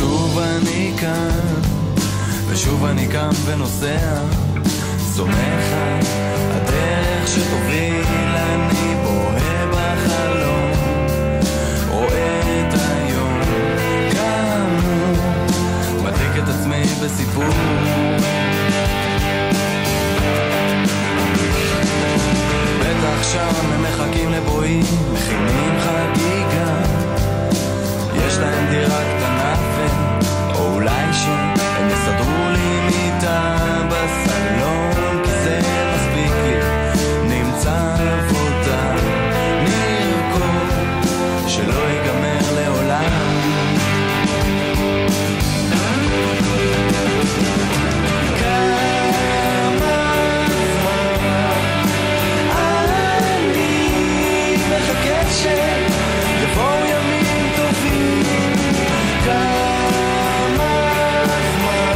ושוב אני כאן, ושוב אני קם ונוסע, סומך על הדרך שתוביל, אני בוהה בחלום, רואה את היום, גם מדליק את עצמי בסיפור. בטח שם הם מחכים לבואים, מכינים חגיגה, יש להם דירה קטנה או אולי שהם יסדרו לי מיטה בסלון, כי זה מספיק לי, נמצא עבודה, נרקוד שלא ייגמר לעולם. שיבואו ימים טובים, כמה זמן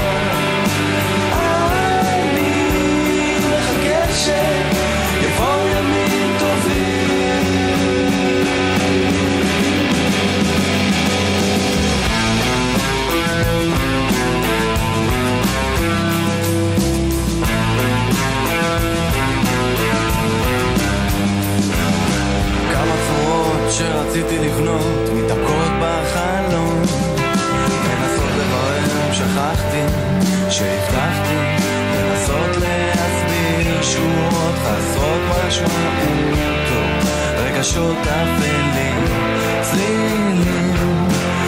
אני מחכה שיבואו ימים טובים. כמה צורות שרציתי לבנות מתעקות בחלום, מנסות לברר, שכחתי שהבטחתי, מנסות להסביר שורות חסרות משמעות, רגשות אפלים, צלילים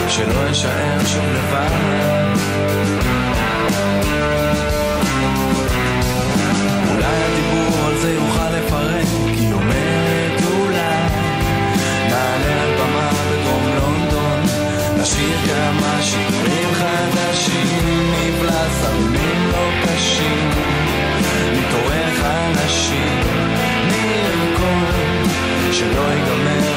שלא אשאר שוב לבד. אולי הדיבור על זה יוכל לפרק, כי היא אומרת אולי נעלה על במה בדרום לונדון, נשאיר כמה שירים חדשים, נבלע סמים לא קשים, נתעורר חלשים, נרקוד שלא ייגמר